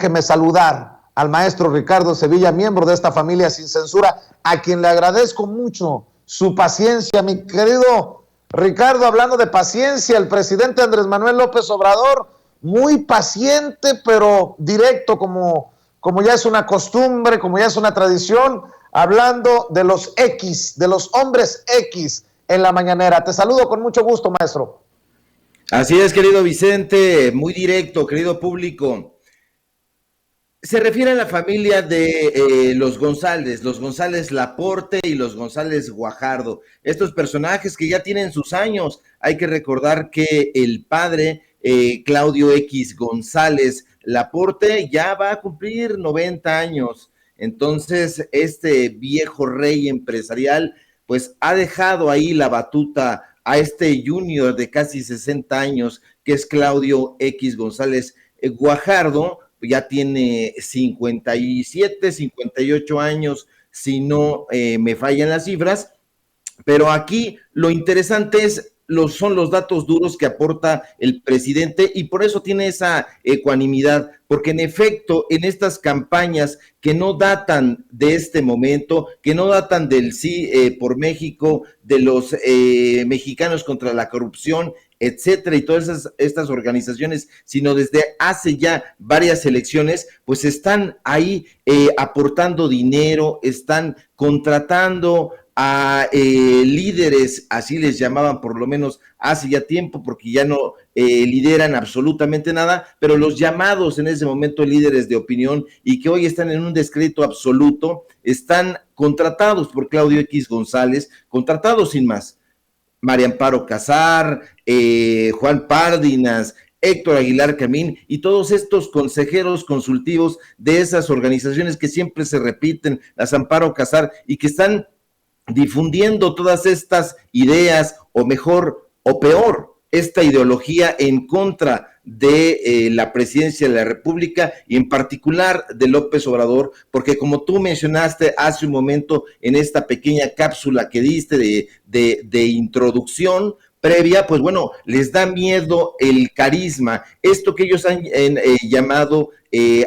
Déjeme saludar al maestro Ricardo Sevilla, miembro de esta familia Sin Censura, a quien le agradezco mucho su paciencia. Mi querido Ricardo, hablando de paciencia, el presidente Andrés Manuel López Obrador, muy paciente, pero directo, como ya es una costumbre, como ya es una tradición, hablando de los X, de los hombres X en la mañanera. Te saludo con mucho gusto, maestro. Así es, querido Vicente, muy directo, querido público. Se refiere a la familia de los González Laporte y los González Guajardo. Estos personajes que ya tienen sus años. Hay que recordar que el padre, Claudio X González Laporte, ya va a cumplir 90 años. Entonces, este viejo rey empresarial, pues ha dejado ahí la batuta a este junior de casi 60 años, que es Claudio X González Guajardo. Ya tiene 57, 58 años, si no me fallan las cifras, pero aquí lo interesante son los datos duros que aporta el presidente y por eso tiene esa ecuanimidad, porque en efecto, en estas campañas que no datan de este momento, que no datan del sí por México, de los mexicanos contra la corrupción, etcétera, y todas estas organizaciones, sino desde hace ya varias elecciones, pues están ahí aportando dinero, están contratando a líderes, así les llamaban por lo menos hace ya tiempo, porque ya no lideran absolutamente nada, pero los llamados en ese momento líderes de opinión y que hoy están en un descrédito absoluto, están contratados por Claudio X González, contratados sin más. María Amparo Casar, Juan Párdinas, Héctor Aguilar Camín y todos estos consejeros consultivos de esas organizaciones que siempre se repiten, las Amparo Casar, y que están difundiendo todas estas ideas, o mejor, o peor, esta ideología en contra de la presidencia de la República y en particular de López Obrador, porque como tú mencionaste hace un momento en esta pequeña cápsula que diste de introducción previa, pues bueno, les da miedo el carisma, esto que ellos han llamado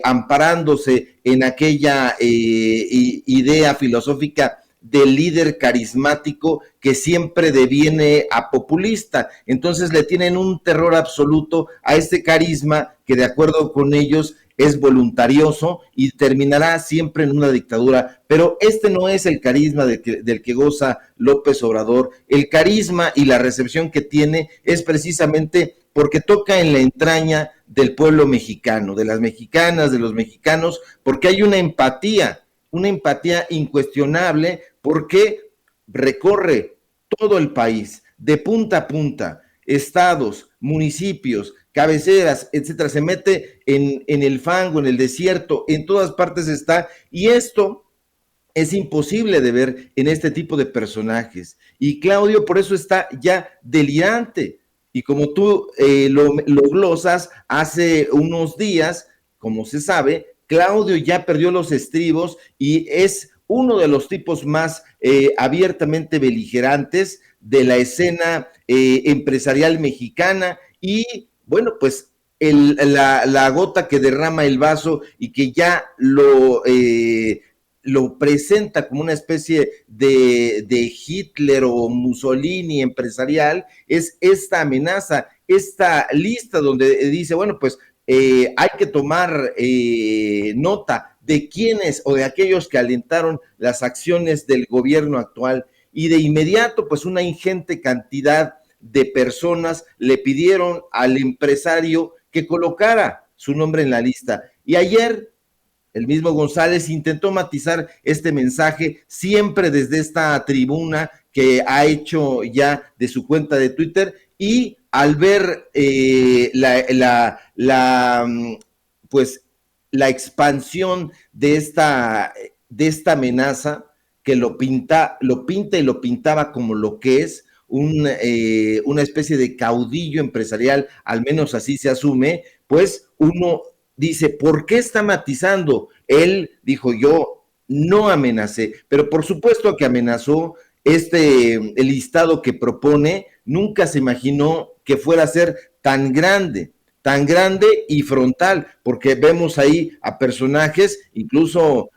amparándose en aquella idea filosófica del líder carismático que siempre deviene a populista. Entonces le tienen un terror absoluto a este carisma que de acuerdo con ellos es voluntarioso y terminará siempre en una dictadura. Pero este no es el carisma del que goza López Obrador. El carisma y la recepción que tiene es precisamente porque toca en la entraña del pueblo mexicano, de las mexicanas, de los mexicanos, porque hay una empatía incuestionable, porque recorre todo el país, de punta a punta, estados, municipios, cabeceras, etcétera, se mete en el fango, en el desierto, en todas partes está, y esto es imposible de ver en este tipo de personajes, y Claudio por eso está ya delirante, y como tú lo glosas, hace unos días, como se sabe, Claudio ya perdió los estribos y es uno de los tipos más abiertamente beligerantes de la escena empresarial mexicana y bueno, pues la gota que derrama el vaso y que ya lo presenta como una especie de Hitler o Mussolini empresarial, es esta amenaza, esta lista donde dice, bueno, pues hay que tomar nota de quiénes o de aquellos que alentaron las acciones del gobierno actual y de inmediato pues una ingente cantidad de personas le pidieron al empresario que colocara su nombre en la lista y ayer el mismo González intentó matizar este mensaje siempre desde esta tribuna que ha hecho ya de su cuenta de Twitter y al ver pues la expansión de esta amenaza que lo pinta y lo pintaba como lo que es una especie de caudillo empresarial, al menos así se asume, pues uno dice, ¿por qué está matizando? Él dijo, yo no amenacé, pero por supuesto que amenazó. El listado que propone nunca se imaginó que fuera a ser tan grande, tan grande y frontal, porque vemos ahí a personajes incluso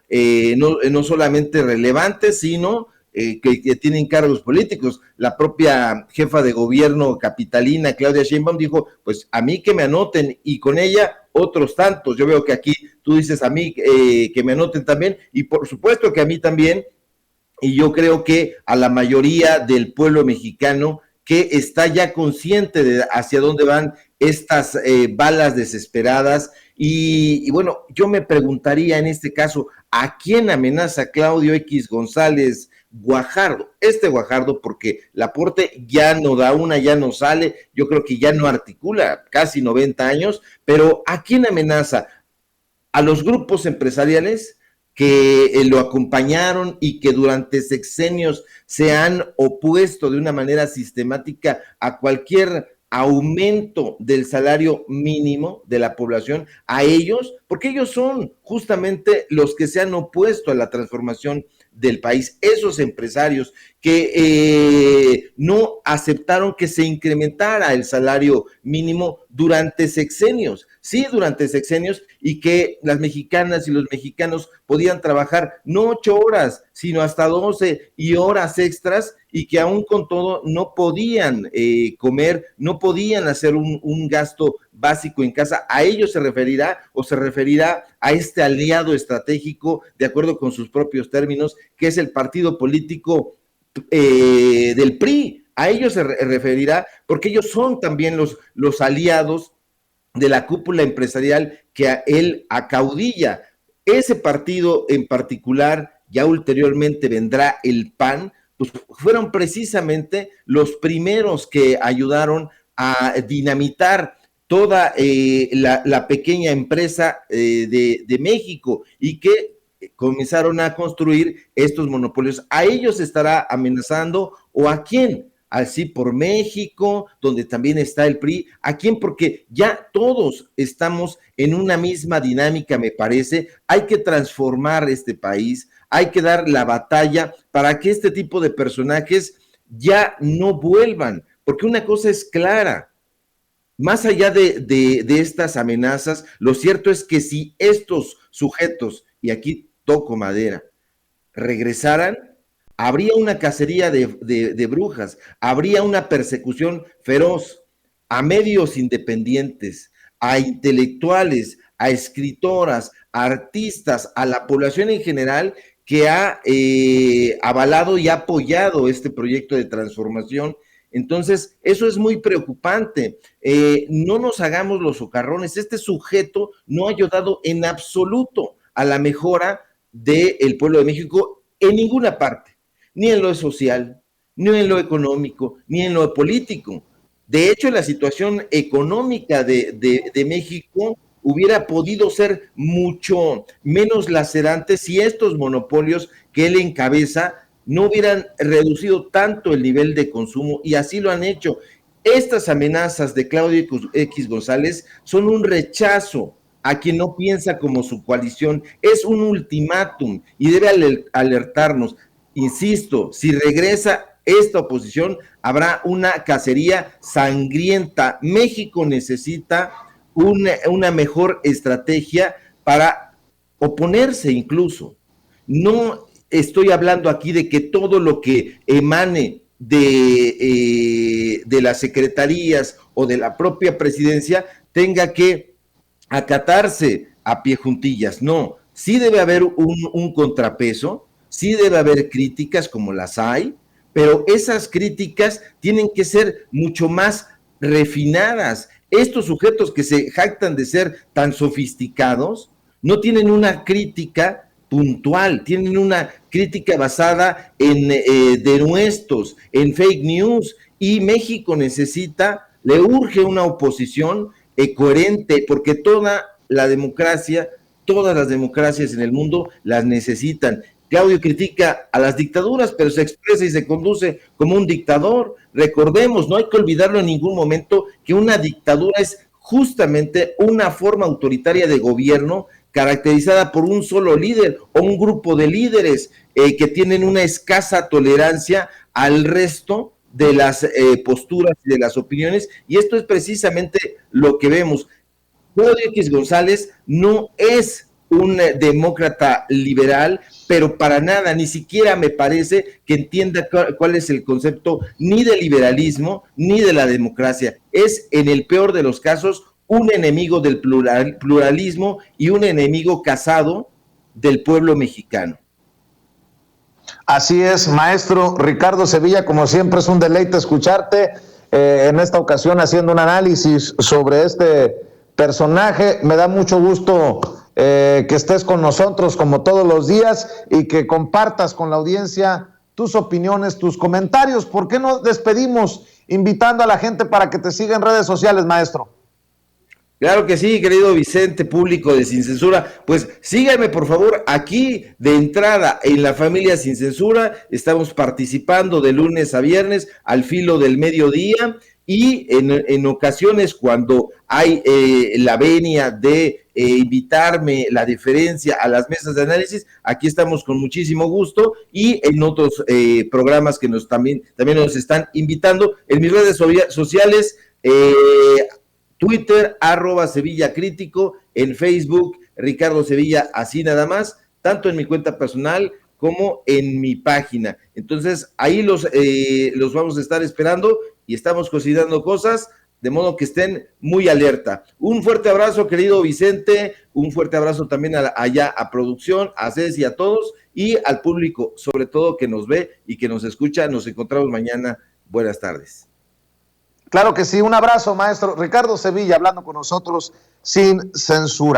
no solamente relevantes, sino que tienen cargos políticos. La propia jefa de gobierno capitalina, Claudia Sheinbaum, dijo, pues a mí que me anoten, y con ella otros tantos. Yo veo que aquí tú dices a mí que me anoten también, y por supuesto que a mí también, y yo creo que a la mayoría del pueblo mexicano que está ya consciente de hacia dónde van estas balas desesperadas. Y bueno, yo me preguntaría en este caso, ¿a quién amenaza Claudio X González Guajardo? Guajardo, porque Laporte ya no da una, ya no sale, yo creo que ya no articula, casi 90 años, pero ¿a quién amenaza? ¿A los grupos empresariales que lo acompañaron y que durante sexenios se han opuesto de una manera sistemática a cualquier aumento del salario mínimo de la población, a ellos, porque ellos son justamente los que se han opuesto a la transformación del país, esos empresarios que no aceptaron que se incrementara el salario mínimo durante sexenios, y que las mexicanas y los mexicanos podían trabajar no 8 horas, sino hasta 12 y horas extras, y que aún con todo no podían comer, no podían hacer un gasto básico en casa. ¿A ellos se referirá o se referirá a este aliado estratégico, de acuerdo con sus propios términos, que es el partido político del PRI? A ellos se referirá, porque ellos son también los aliados de la cúpula empresarial que él acaudilla. Ese partido en particular, ya ulteriormente vendrá el PAN, pues fueron precisamente los primeros que ayudaron a dinamitar toda la pequeña empresa de México, y que comenzaron a construir estos monopolios. ¿A ellos estará amenazando o a quién? Así por México, donde también está el PRI. ¿A quién? Porque ya todos estamos en una misma dinámica, me parece. Hay que transformar este país, hay que dar la batalla para que este tipo de personajes ya no vuelvan, porque una cosa es clara, más allá de estas amenazas, lo cierto es que si estos sujetos, y aquí toco madera, regresaran, habría una cacería de brujas, habría una persecución feroz a medios independientes, a intelectuales, a escritoras, a artistas, a la población en general que ha avalado y ha apoyado este proyecto de transformación. Entonces, eso es muy preocupante. No nos hagamos los socarrones. Este sujeto no ha ayudado en absoluto a la mejora del pueblo de México en ninguna parte, ni en lo social, ni en lo económico, ni en lo político. De hecho, la situación económica de México hubiera podido ser mucho menos lacerante si estos monopolios que él encabeza no hubieran reducido tanto el nivel de consumo, y así lo han hecho. Estas amenazas de Claudio X González son un rechazo a quien no piensa como su coalición, es un ultimátum y debe alertarnos. Insisto, si regresa esta oposición, habrá una cacería sangrienta. México necesita una mejor estrategia para oponerse incluso. No estoy hablando aquí de que todo lo que emane de las secretarías o de la propia presidencia tenga que acatarse a pie juntillas. No, sí debe haber un contrapeso, sí debe haber críticas como las hay, pero esas críticas tienen que ser mucho más refinadas. Estos sujetos que se jactan de ser tan sofisticados no tienen una crítica puntual, tienen una crítica basada en denuestos, en fake news, y México necesita, le urge una oposición coherente, porque toda la democracia, todas las democracias en el mundo las necesitan. Claudio critica a las dictaduras, pero se expresa y se conduce como un dictador. Recordemos, no hay que olvidarlo en ningún momento, que una dictadura es justamente una forma autoritaria de gobierno caracterizada por un solo líder o un grupo de líderes que tienen una escasa tolerancia al resto de las posturas y de las opiniones, y esto es precisamente lo que vemos. Claudio X González no es un demócrata liberal, pero para nada, ni siquiera me parece que entienda cuál es el concepto ni del liberalismo ni de la democracia. Es, en el peor de los casos, un enemigo del pluralismo y un enemigo casado del pueblo mexicano. Así es, maestro Ricardo Sevilla, como siempre es un deleite escucharte, en esta ocasión haciendo un análisis sobre este personaje. Me da mucho gusto que estés con nosotros como todos los días y que compartas con la audiencia tus opiniones, tus comentarios. ¿Por qué no despedimos invitando a la gente para que te siga en redes sociales, maestro? Claro que sí, querido Vicente, público de Sin Censura. Pues síganme, por favor, aquí de entrada en La Familia Sin Censura. Estamos participando de lunes a viernes al filo del mediodía, y en ocasiones cuando hay la venia de invitarme, la deferencia a las mesas de análisis, aquí estamos con muchísimo gusto, y en otros programas que también nos están invitando. En mis redes sociales, Twitter, @Sevilla Crítico, en Facebook, Ricardo Sevilla, así nada más, tanto en mi cuenta personal como en mi página. Entonces, ahí los vamos a estar esperando y estamos cocinando cosas, de modo que estén muy alerta. Un fuerte abrazo, querido Vicente, un fuerte abrazo también allá a producción, a Ceci, a todos, y al público, sobre todo, que nos ve y que nos escucha. Nos encontramos mañana. Buenas tardes. Claro que sí, un abrazo, maestro Ricardo Sevilla, hablando con nosotros sin censura.